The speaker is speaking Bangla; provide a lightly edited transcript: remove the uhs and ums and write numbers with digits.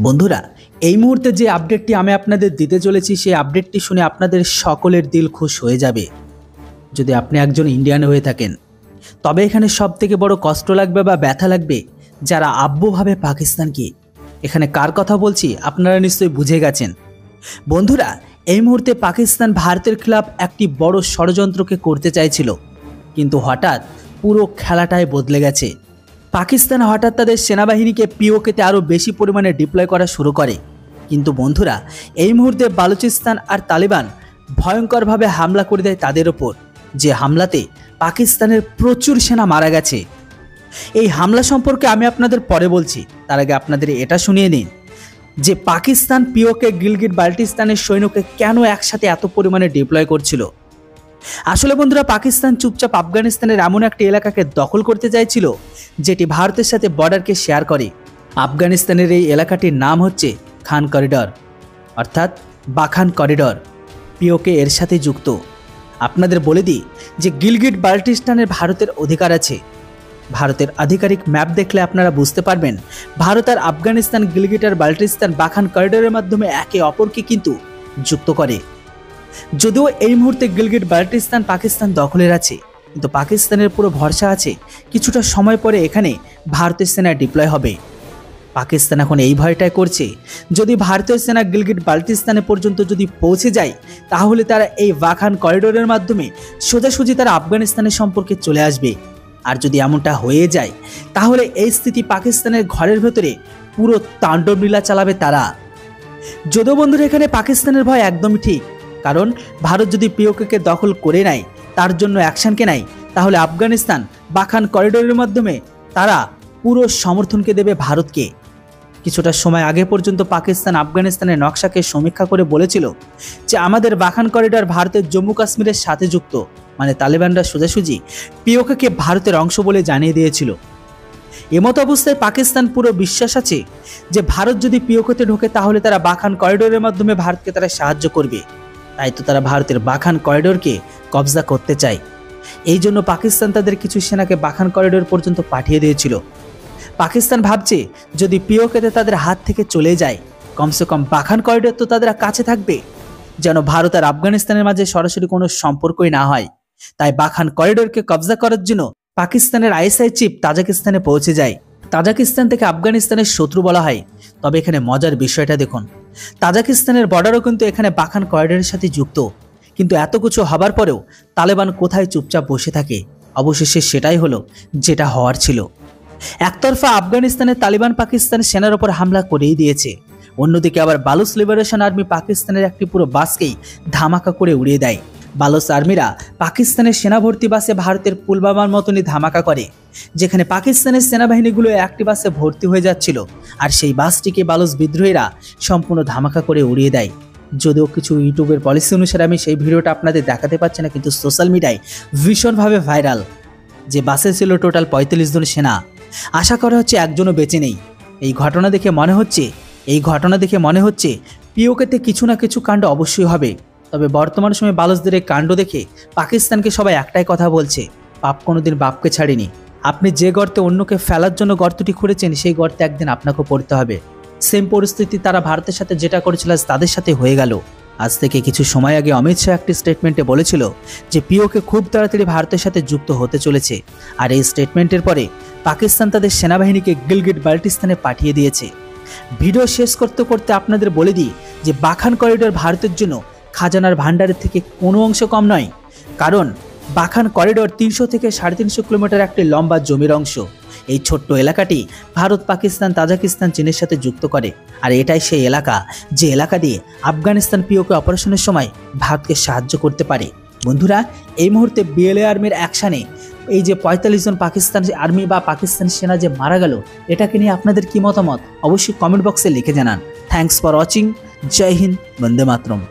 বন্ধুরা, এই মুহূর্তে যে আপডেটটি আমি আপনাদের দিতে চলেছি সেই আপডেটটি শুনে আপনাদের সকলের দিল খুশ হয়ে যাবে। যদি আপনি একজন ইন্ডিয়ান হয়ে থাকেন, তবে এখানে সবথেকে বড় কষ্ট লাগবে বা ব্যথা লাগবে যারা আব্বু ভাবে পাকিস্তানকে। এখানে কার কথা বলছি আপনারা নিশ্চয়ই বুঝে গেছেন। বন্ধুরা, এই মুহূর্তে পাকিস্তান ভারতের খেলাফ একটি বড় ষড়যন্ত্রকে করতে চাইছিল, কিন্তু হঠাৎ পুরো খেলাটাই বদলে গেছে। পাকিস্তান হঠাৎ তাদের সেনাবাহিনীকে পিওকেতে আরও বেশি পরিমাণে ডিপ্লয় করা শুরু করে। কিন্তু বন্ধুরা, এই মুহূর্তে বালুচিস্তান আর তালিবান ভয়ঙ্করভাবে হামলা করে দেয় তাদের ওপর, যে হামলাতে পাকিস্তানের প্রচুর সেনা মারা গেছে। এই হামলা সম্পর্কে আমি আপনাদের পরে বলছি, তার আগে আপনাদের এটা শুনিয়ে নিন যে পাকিস্তান পিওকে গিলগিট বাল্টিস্তানের সৈন্যকে কেন একসাথে এত পরিমাণে ডিপ্লয় করছিল। আসলে বন্ধুরা, পাকিস্তান চুপচাপ আফগানিস্তানের এমন একটি এলাকাকে দখল করতে চাইছিল যেটি ভারতের সাথে বর্ডারকে শেয়ার করে। আফগানিস্তানের এই এলাকাটির নাম হচ্ছে খান করিডর, অর্থাৎ বাখান করিডর। পিওকে এর সাথে যুক্ত। আপনাদের বলে দিই যে গিলগিট বাল্টিস্তানের ভারতের অধিকার আছে। ভারতের আধিকারিক ম্যাপ দেখলে আপনারা বুঝতে পারবেন ভারত আর আফগানিস্তান গিলগিট আর বাল্টিস্তান বাখান করিডরের মাধ্যমে একে অপরকে কিন্তু যুক্ত করে। যদিও এই মুহূর্তে গিলগিট বাল্টিস্তান পাকিস্তান দখলের আছে, কিন্তু পাকিস্তানের পুরো ভরসা আছে কিছুটা সময় পরে এখানে ভারতের সেনা ডিপ্লয় হবে। পাকিস্তান এখন এই ভয়টাই করছে, যদি ভারতীয় সেনা গিলগিট বাল্টিস্তানে পর্যন্ত যদি পৌঁছে যায়, তাহলে তারা এই বাখান করিডোরের মাধ্যমে সোজাসুজি তারা আফগানিস্তানের সম্পর্কে চলে আসবে। আর যদি এমনটা হয়ে যায়, তাহলে এই স্থিতি পাকিস্তানের ঘরের ভেতরে পুরো তাণ্ডব লীলা চালাবে তারা। যদিও বন্ধুরা, এখানে পাকিস্তানের ভয় একদমই ঠিক, কারণ ভারত যদি পিওকে দখল করে নেয়, তার জন্য অ্যাকশনকে নেয়, তাহলে আফগানিস্তান বাখান করিডোরের মাধ্যমে তারা পুরো সমর্থনকে দেবে ভারতকে। কিছুটা সময় আগে পর্যন্ত পাকিস্তান আফগানিস্তানের নকশাকে সমীক্ষা করে বলেছিল যে আমাদের বাখান করিডর ভারতের জম্মু কাশ্মীরের সাথে যুক্ত, মানে তালেবানরা সোজাসুজি পিওকে ভারতের অংশ বলে জানিয়ে দিয়েছিল। এমতো অবস্থায় পাকিস্তান পুরো বিশ্বাস আছে যে ভারত যদি পিওকেতে ঢোকে, তাহলে তারা বাখান করিডোরের মাধ্যমে ভারতকে তারা সাহায্য করবে। তাই তো তারা ভারতের বাখান করিডোরকে কবজা করতে চায়। এই জন্য পাকিস্তান তাদের কিছু সেনাকে বাখান করিডোর পর্যন্ত পাঠিয়ে দিয়েছিল। পাকিস্তান ভাবছে যদি পিওকেতে তাদের হাত থেকে চলে যায়, কমসে কম বাখান করিডোর তো তাদের কাছে থাকবে, যেন ভারত আর আফগানিস্তানের মাঝে সরাসরি কোনো সম্পর্কই না হয়। তাই বাখান করিডোরকে কবজা করার জন্য পাকিস্তানের আইএসআই চিফ তাজিকিস্তানে পৌঁছে যায়। তাজিকিস্তান থেকে আফগানিস্তানের শত্রু বলা হয়, তবে এখানে মজার বিষয়টা দেখুন, তাজিকিস্তানের বর্ডারও কিন্তু এখানে বাখান করিডোরের সাথে যুক্ত। কিন্তু এত কিছু হবার পরেও তালেবান কোথায় চুপচাপ বসে থাকে? অবশেষে সেটাই হলো যেটা হওয়ার ছিল। একতরফা আফগানিস্তানের তালিবান পাকিস্তান সেনার ওপর হামলা করেই দিয়েছে, অন্যদিকে আবার বালুচ লিবারেশন আর্মি পাকিস্তানের একটি পুরো বাসকেই ধামাকা করে উড়িয়ে দেয়। বালুচ আর্মিরা পাকিস্তানের সেনাভর্তি বাসে ভারতের পুলওয়ামার মতনই ধামাকা করে, যেখানে পাকিস্তানের সেনাবাহিনীগুলো একটি বাসে ভর্তি হয়ে যাচ্ছিল, আর সেই বাসটিকে বালুচ বিদ্রোহীরা সম্পূর্ণ ধামাকা করে উড়িয়ে দেয়। যদিও কিছু ইউটিউবের পলিসি অনুসারে আমি সেই ভিডিওটা আপনাদের দেখাতে পারছি না, কিন্তু সোশ্যাল মিডিয়ায় ভীষণভাবে ভাইরাল। যে বাসে ছিল টোটাল 45 জন সেনা, আশা করা হচ্ছে একজনও বেঁচে নেই। এই ঘটনা দেখে মনে হচ্ছে পিওকেতে কিছু না কিছু কাণ্ড অবশ্যই হবে। তবে বর্তমান সময়ে বালুচদের এই কাণ্ড দেখে পাকিস্তানকে সবাই একটাই কথা বলছে, পাপ কোনোদিন বাপকে ছাড়েনি। আপনি যে গর্তে অন্যকে ফেলার জন্য গর্তটি খুঁড়েছেন, সেই গর্তে একদিন আপনাকেও পড়তে হবে। সেম পরিস্থিতি তারা ভারতের সাথে যেটা করেছিল তাদের সাথে হয়ে গেল। আজ থেকে কিছু সময় আগে অমিত শাহ একটি স্টেটমেন্টে বলেছিল যে পিওকে খুব তাড়াতাড়ি ভারতের সাথে যুক্ত হতে চলেছে। আর এই স্টেটমেন্টের পরে পাকিস্তান তাদের সেনাবাহিনীকে গিলগিট বাল্টিস্তানে পাঠিয়ে দিয়েছে। ভিডিও শেষ করতে করতে আপনাদের বলে দিই যে বাখান করিডোর ভারতের জন্য খাজানার ভান্ডারের থেকে কোনো অংশ কম নয়, কারণ বাখান করিডোর 300 থেকে 350 কিলোমিটার একটি লম্বা জমির অংশ। এই ছোট্ট এলাকাটি ভারত, পাকিস্তান, তাজিকিস্তান, চীনের সাথে যুক্ত করে। আর এটাই সেই এলাকা যে এলাকা দিয়ে আফগানিস্তান পিওকে অপারেশনের সময় ভারতকে সাহায্য করতে পারে। বন্ধুরা, এই মুহূর্তে বিএলএ আর্মির অ্যাকশানে এই যে 45 জন পাকিস্তান আর্মি বা পাকিস্তান সেনা যে মারা গেল, এটাকে নিয়ে আপনাদের কি মতামত অবশ্যই কমেন্ট বক্সে লিখে জানান। Thanks for watching. জয় হিন্দ, বন্দে মাতরম।